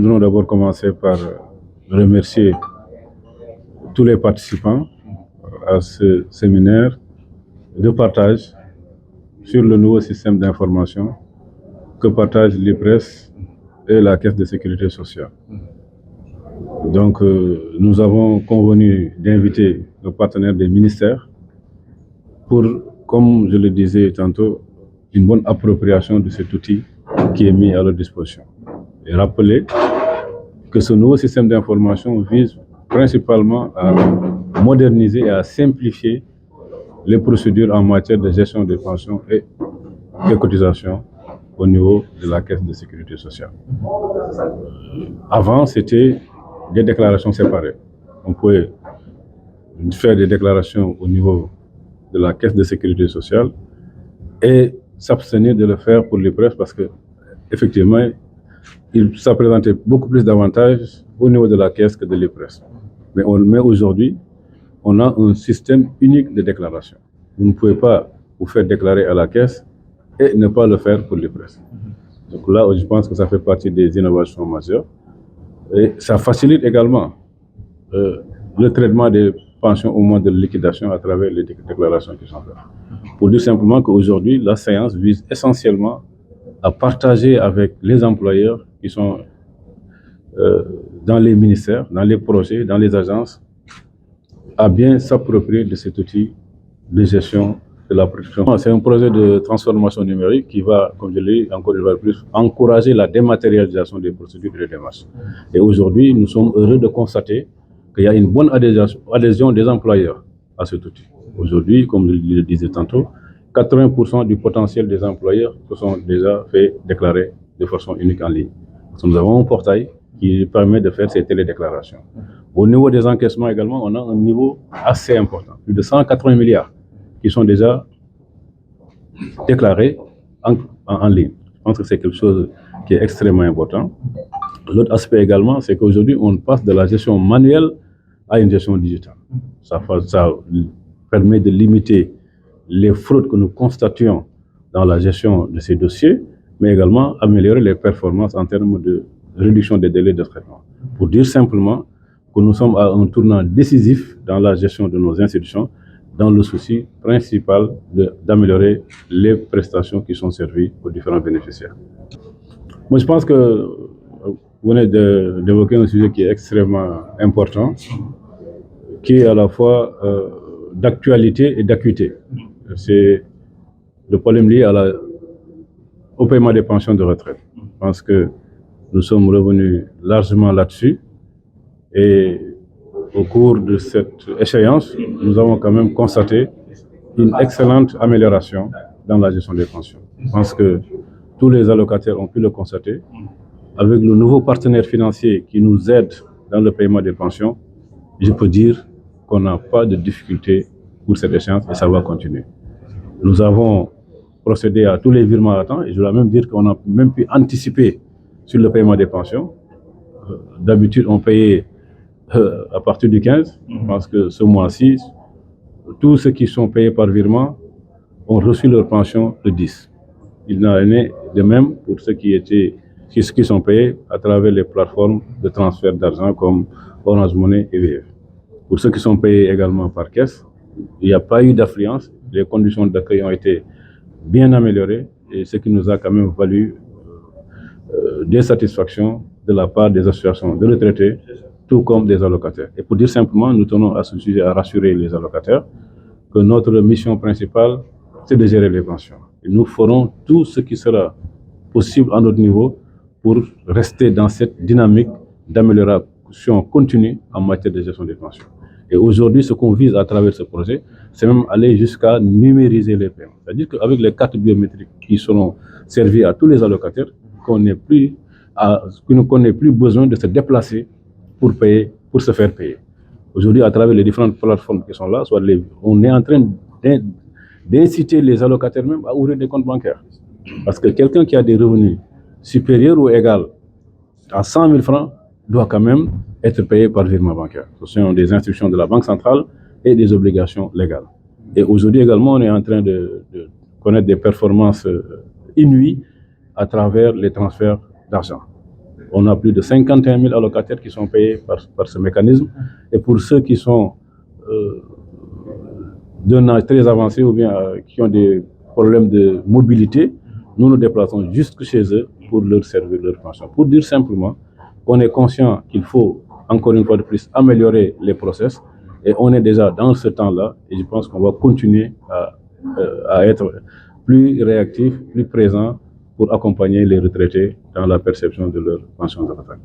voudrons d'abord commencer par remercier tous les participants à ce séminaire de partage sur le nouveau système d'information que partagent l'IPRES et la Caisse de sécurité sociale. Donc, nous avons convenu d'inviter nos partenaires des ministères pour, comme je le disais tantôt, une bonne appropriation de cet outil qui est mis à leur disposition. Et rappeler que ce nouveau système d'information vise principalement à moderniser et à simplifier les procédures en matière de gestion des pensions et des cotisations au niveau de la Caisse de sécurité sociale. Avant, c'était des déclarations séparées. On pouvait faire des déclarations au niveau de la Caisse de sécurité sociale et s'abstenir de le faire pour l'IPRES parce que, effectivement, ça présentait beaucoup plus d'avantages au niveau de la Caisse que de l'IPRES. Mais aujourd'hui, on a un système unique de déclaration. Vous ne pouvez pas vous faire déclarer à la Caisse et ne pas le faire pour l'IPRES. Donc là, je pense que ça fait partie des innovations majeures. Et ça facilite également le traitement des pensions au moment de liquidation à travers les déclarations qui sont faites. Pour dire simplement qu'aujourd'hui, la séance vise essentiellement à partager avec les employeurs qui sont dans les ministères, dans les projets, dans les agences, à bien s'approprier de cet outil de gestion de la protection. C'est un projet de transformation numérique qui va, comme je l'ai dit, encore une fois plus, encourager la dématérialisation des procédures et des démarches. Et aujourd'hui, nous sommes heureux de constater qu'il y a une bonne adhésion des employeurs à cet outil. Aujourd'hui, comme je le disais tantôt, 80% du potentiel des employeurs se sont déjà fait déclarer de façon unique en ligne. Nous avons un portail qui permet de faire ces télédéclarations. Au niveau des encaissements également, on a un niveau assez important, plus de 180 milliards qui sont déjà déclarés en ligne. Je pense que c'est quelque chose qui est extrêmement important. L'autre aspect également, c'est qu'aujourd'hui, on passe de la gestion manuelle à une gestion digitale. Ça permet de limiter les fraudes que nous constations dans la gestion de ces dossiers, mais également améliorer les performances en termes de réduction des délais de traitement. Pour dire simplement que nous sommes à un tournant décisif dans la gestion de nos institutions, dans le souci principal d'améliorer les prestations qui sont servies aux différents bénéficiaires. Moi, je pense que vous venez d'évoquer un sujet qui est extrêmement important, qui est à la fois d'actualité et d'acuité. C'est le problème lié au paiement des pensions de retraite. Je pense que nous sommes revenus largement là-dessus et au cours de cette échéance, nous avons quand même constaté une excellente amélioration dans la gestion des pensions. Je pense que tous les allocataires ont pu le constater. Avec le nouveau partenaire financier qui nous aide dans le paiement des pensions, je peux dire qu'on n'a pas de difficulté pour cette échéance et ça va continuer. Nous avons procédé à tous les virements à temps et je dois même dire qu'on a même pu anticiper sur le paiement des pensions. D'habitude, on payait à partir du 15. Je pense que ce mois-ci, tous ceux qui sont payés par virement ont reçu leur pension le 10. Il n'en est de même pour ceux qui sont payés à travers les plateformes de transfert d'argent comme Orange Money et VF. Pour ceux qui sont payés également par caisse, il n'y a pas eu d'affluence. Les conditions d'accueil ont été bien améliorées et ce qui nous a quand même valu des satisfactions de la part des associations de retraités, tout comme des allocataires. Et pour dire simplement, nous tenons à ce sujet à rassurer les allocataires que notre mission principale, c'est de gérer les pensions. Et nous ferons tout ce qui sera possible à notre niveau pour rester dans cette dynamique d'amélioration continue en matière de gestion des pensions. Et aujourd'hui, ce qu'on vise à travers ce projet, c'est même aller jusqu'à numériser les paiements. C'est-à-dire qu'avec les cartes biométriques qui seront servies à tous les allocataires, qu'on n'ait plus besoin de se déplacer pour payer, pour se faire payer. Aujourd'hui, à travers les différentes plateformes qui sont là, on est en train d'inciter les allocataires même à ouvrir des comptes bancaires. Parce que quelqu'un qui a des revenus supérieurs ou égaux à 100 000 francs doit quand même être payé par virement bancaire. Ce sont des instructions de la Banque centrale et des obligations légales. Et aujourd'hui également, on est en train de connaître des performances inouïes à travers les transferts d'argent. On a plus de 51 000 allocataires qui sont payés par ce mécanisme. Et pour ceux qui sont d'un âge très avancé ou bien qui ont des problèmes de mobilité, nous nous déplaçons jusque chez eux pour leur servir leur pension. Pour dire simplement qu'on est conscient qu'il faut, encore une fois de plus, améliorer les process. Et on est déjà dans ce temps-là. Et je pense qu'on va continuer à être plus réactif, plus présent pour accompagner les retraités dans la perception de leur pension de retraite.